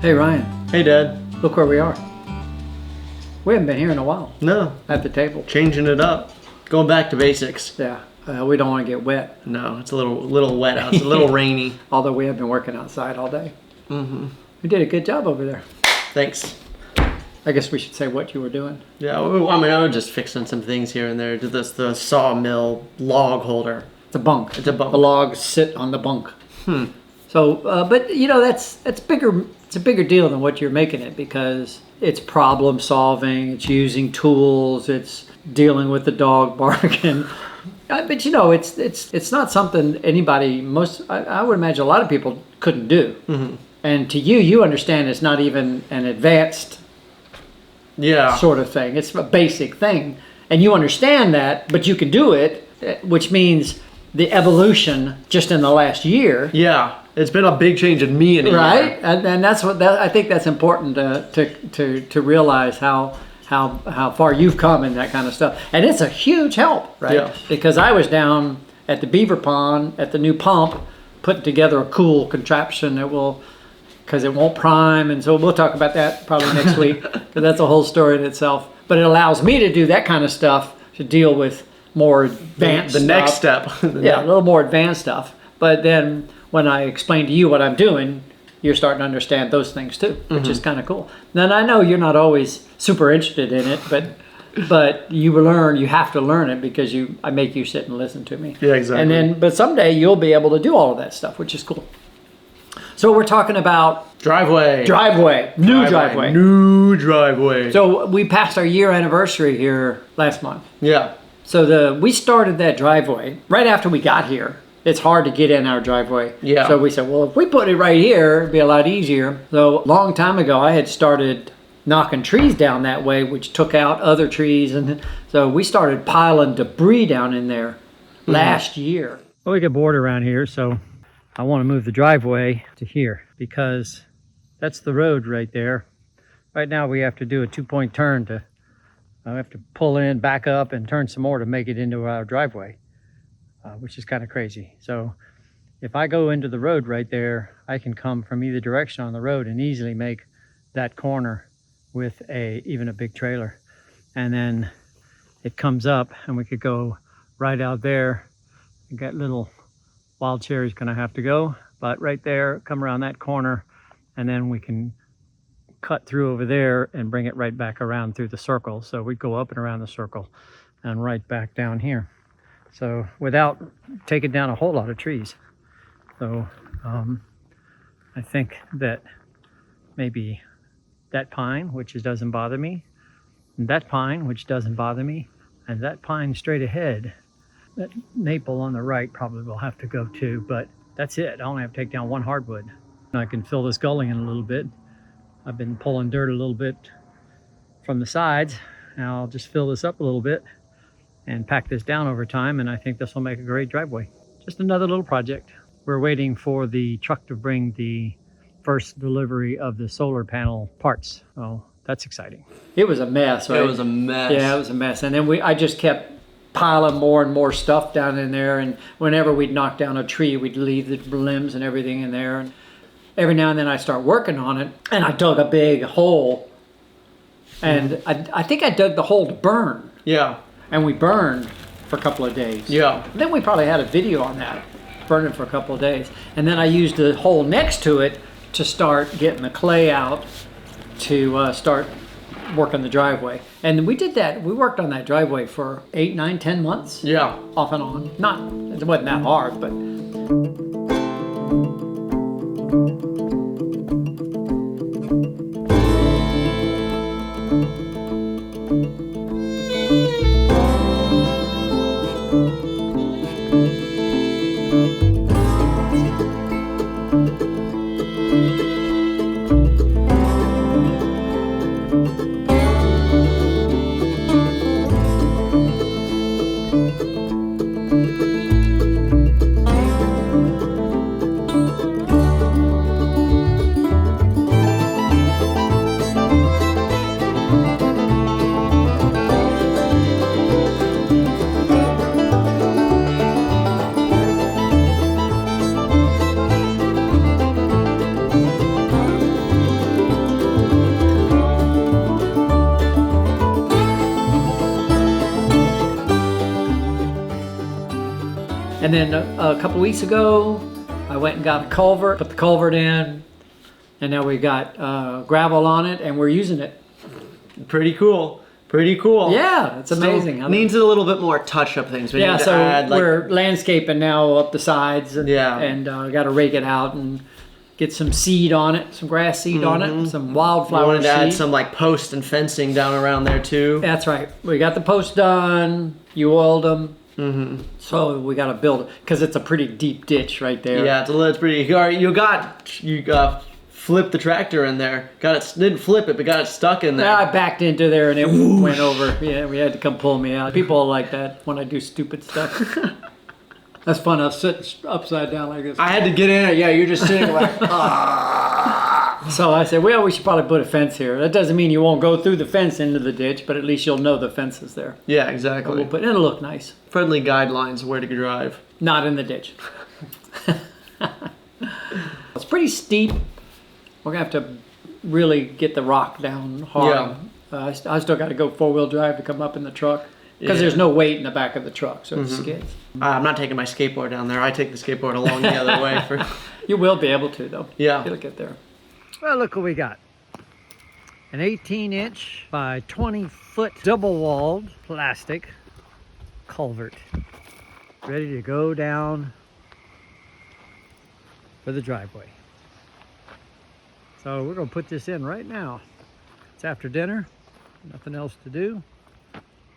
Hey Ryan, Hey Dad. look where we are. We haven't been here in a while No, at the table. changing it up. Going back to basics. Yeah, we don't want to get wet, No, it's a little wet out. It's a little rainy. although we have been working outside all day. Mm-hmm. We did a good job over there. Thanks. I guess we should say what you were doing. Yeah, I was just fixing some things here and there. Did the sawmill log holder. It's a bunk. It's a bunk. The logs sit on the bunk. So, but you know, that's bigger. It's a bigger deal than what you're making it, because it's problem solving. It's using tools. It's dealing with the dog barking. But you know, it's not something anybody. I would imagine a lot of people couldn't do. Mm-hmm. And to you understand it's not even an advanced sort of thing. It's a basic thing, and you understand that, but you can do it, which means the evolution just in the last year. Yeah, it's been a big change in me in a Right, year. and that's what I think that's important to realize how far you've come in that kind of stuff, and it's a huge help, right? Yeah. Because I was down at the beaver pond at the new pump, putting together a cool contraption that will, because it won't prime, and so we'll talk about that probably next week, because that's a whole story in itself. But it allows me to do that kind of stuff, to deal with more advanced The next stuff. step. Yeah, a little more advanced stuff. But then when I explain to you what I'm doing, you're starting to understand those things too, which is kind of cool. Then I know you're not always super interested in it, but you have to learn it, because I make you sit and listen to me. Yeah, exactly. But someday you'll be able to do all of that stuff, which is cool. So we're talking about Driveway. New driveway. New driveway. So we passed our year anniversary here last month. Yeah. So we started that driveway right after we got here. It's hard to get in our driveway. Yeah. So we said, well, if we put it right here, it'd be a lot easier. So a long time ago, I had started knocking trees down that way, which took out other trees. And so we started piling debris down in there last year. Well, we get bored around here, so I want to move the driveway to here, because that's the road right there. Right now we have to do a 2-point turn I have to pull in, back up, and turn some more to make it into our driveway, which is kind of crazy. So if I go into the road right there, I can come from either direction on the road and easily make that corner with even a big trailer. And then it comes up, and we could go right out there. We got little wild cherries gonna have to go, but right there, come around that corner, and then we can cut through over there and bring it right back around through the circle. So we go up and around the circle and right back down here. So without taking down a whole lot of trees. So I think that maybe that pine, which doesn't bother me, and that pine, which doesn't bother me, and that pine straight ahead, that maple on the right probably will have to go too, but that's it. I only have to take down one hardwood. I can fill this gully in a little bit. I've been pulling dirt a little bit from the sides. Now I'll just fill this up a little bit and pack this down over time, and I think this will make a great driveway. Just another little project. We're waiting for the truck to bring the first delivery of the solar panel parts. Oh, that's exciting. It was a mess, right? It was a mess. Yeah, it was a mess. And then I just kept piling more and more stuff down in there, and whenever we'd knock down a tree, we'd leave the limbs and everything in there. And every now and then I start working on it, and I dug a big hole, and I think I dug the hole to burn. Yeah. And we burned for a couple of days. Yeah. Then we probably had a video on that, burning for a couple of days. And then I used the hole next to it to start getting the clay out to start working the driveway. And we did that. We worked on that driveway for 8, 9, 10 months. Yeah. Off and on. It wasn't that hard, but. And then a couple weeks ago, I went and got a culvert, put the culvert in, and now we got gravel on it, and we're using it. Pretty cool. Pretty cool. Yeah, it's amazing. Still needs a little bit more touch-up things. We Yeah, need to so add, like, we're landscaping now up the sides, and Yeah. got to rake it out and get some seed on it, some grass seed on it, some wildflower we wanted to add seed. some like post and fencing down around there too. That's right. We got the posts done. You oiled them. So we got to build it because it's a pretty deep ditch right there. Yeah, it's pretty. You flipped the tractor in there. Didn't flip it, but got it stuck in there. Yeah, I backed into there and it went over. Yeah, we had to come pull me out. People like that when I do stupid stuff. That's fun. I'll sit upside down like this. I had to get in it. Yeah, you're just sitting like. So I said, well, we should probably put a fence here. That doesn't mean you won't go through the fence into the ditch, but at least you'll know the fence is there. Yeah, exactly. It'll look nice. Friendly guidelines where to drive. Not in the ditch. It's pretty steep. We're gonna have to really get the rock down hard. Yeah. I still got to go 4-wheel drive to come up in the truck because Yeah. there's no weight in the back of the truck, so it skids. I'm not taking my skateboard down there. I take the skateboard along the other way. You will be able to though. Yeah. It'll get there. Well, look what we got. An 18-inch by 20-foot double-walled plastic culvert. Ready to go down for the driveway. So we're going to put this in right now. It's after dinner. Nothing else to do.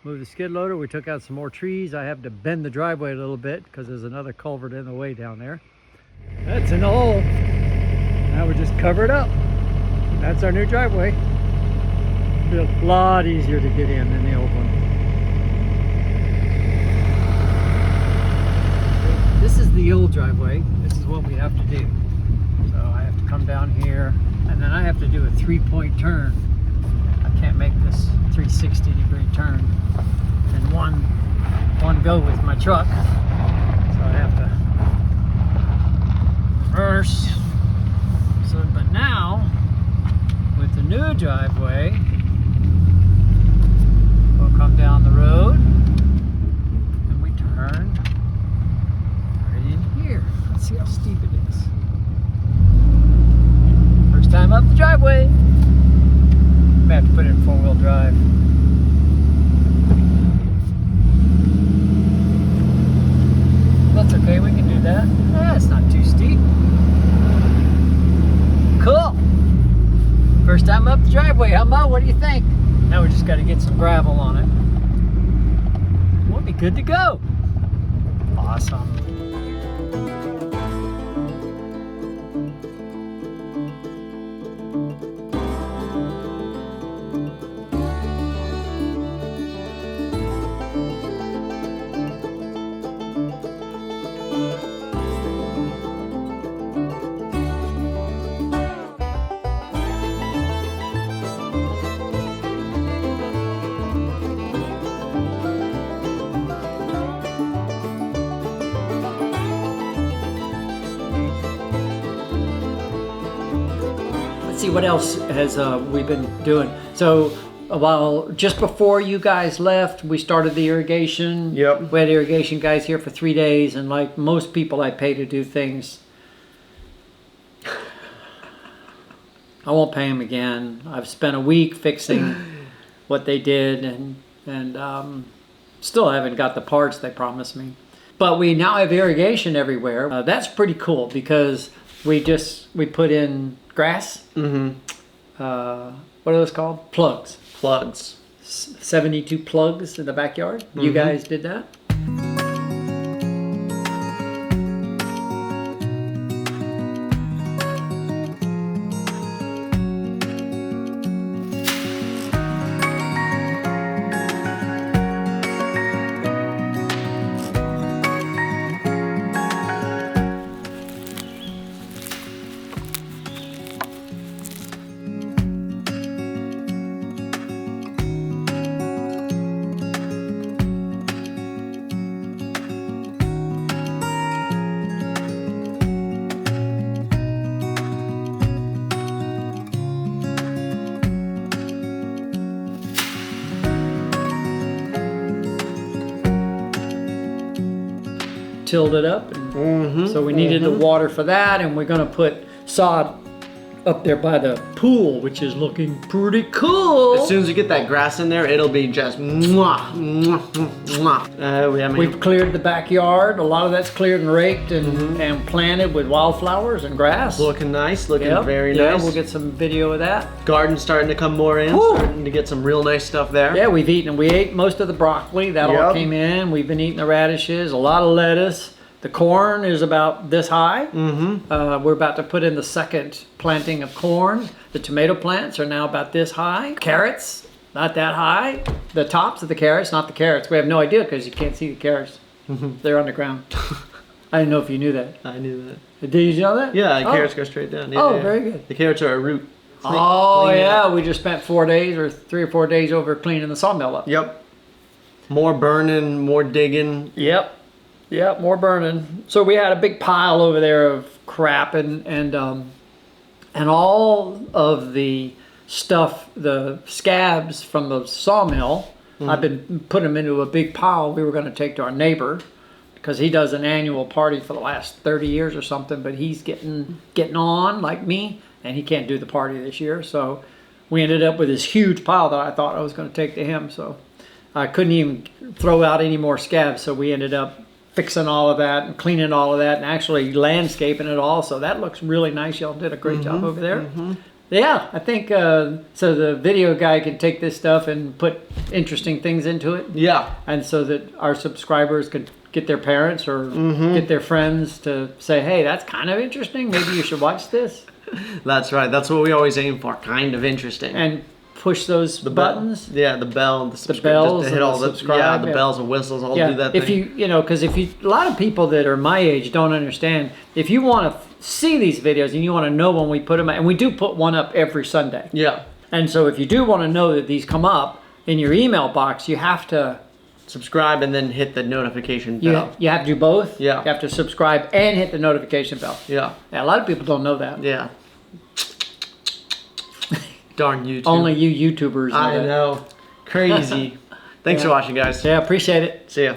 Move the skid loader. We took out some more trees. I have to bend the driveway a little bit because there's another culvert in the way down there. That's an hole. Now we just cover it up. That's our new driveway. It'll be a lot easier to get in than the old one. This is the old driveway. This is what we have to do. So I have to come down here, and then I have to do a 3-point turn. I can't make this 360-degree turn in one go with my truck. So I have to reverse. So, but now, with the new driveway, we'll come down the road and we turn right in here. Let's see how steep it is. First time up the driveway. May have to put it in 4-wheel drive. That's okay, we can do that. Yeah, it's not too steep. Cool. First time up the driveway, huh, Mo? What do you think? Now we just got to get some gravel on it. We'll be good to go. Awesome. See what else has we've been doing. So just before you guys left, we started the irrigation. Yep. We had irrigation guys here for 3 days, and like most people I pay to do things, I won't pay them again. I've spent a week fixing what they did, and still haven't got the parts they promised me. But we now have irrigation everywhere. That's pretty cool because we put in grass. What are those called? Plugs. 72 plugs in the backyard. You guys did that? tilled it up. And so we needed the water for that, and we're gonna put sod up there by the pool, which is looking pretty cool. As soon as you get that grass in there, it'll be just mwah, mwah, mwah. We've cleared the backyard. A lot of that's cleared and raked and planted with wildflowers and grass. Looking nice, looking very Yeah, nice. we'll get some video of that. Garden's starting to come more in, Woo! starting to get some real nice stuff there. Yeah, we ate most of the broccoli. That all Yep. came in. We've been eating the radishes, a lot of lettuce. The corn is about this high. We're about to put in the second planting of corn. The tomato plants are now about this high. Carrots, not that high. The tops of the carrots, not the carrots. We have no idea because you can't see the carrots. They're underground. I didn't know if you knew that. I knew that. Did you know that? Yeah, the Oh. carrots go straight down. Yeah, Oh, yeah. very good. The carrots are a root. Oh Clean it yeah, up. we just spent 4 days or 3 or 4 days over cleaning the sawmill up. Yep. More burning, more digging. Yep, more burning. So we had a big pile over there of crap and all of the stuff, the scabs from the sawmill. I've been putting them into a big pile we were going to take to our neighbor because he does an annual party for the last 30 years or something, but he's getting on like me, and he can't do the party this year. So we ended up with this huge pile that I thought I was going to take to him. So I couldn't even throw out any more scabs, so we ended up fixing all of that and cleaning all of that and actually landscaping it all. So that looks really nice. Y'all did a great job over there. Yeah, I think so the video guy can take this stuff and put interesting things into it. Yeah. And so that our subscribers could get their parents or get their friends to say, hey, that's kind of interesting. Maybe you should watch this. That's right. That's what we always aim for. Kind of interesting. And push those buttons. Yeah, the bell, the bells just to hit and all the the subscribe, the yeah. bells and whistles. All Yeah, do that if thing. because if you, a lot of people that are my age don't understand. If you want to see these videos and you want to know when we put them, and we do put one up every Sunday. Yeah. And so if you do want to know that these come up in your email box, you have to Subscribe and then hit the notification bell. you have to do both. Yeah. You have to subscribe and hit the notification bell. Yeah. Yeah, a lot of people don't know that. Yeah. Darn YouTube. Only you YouTubers know I that. know. Crazy. Thanks for watching, guys. Yeah, appreciate it. See ya.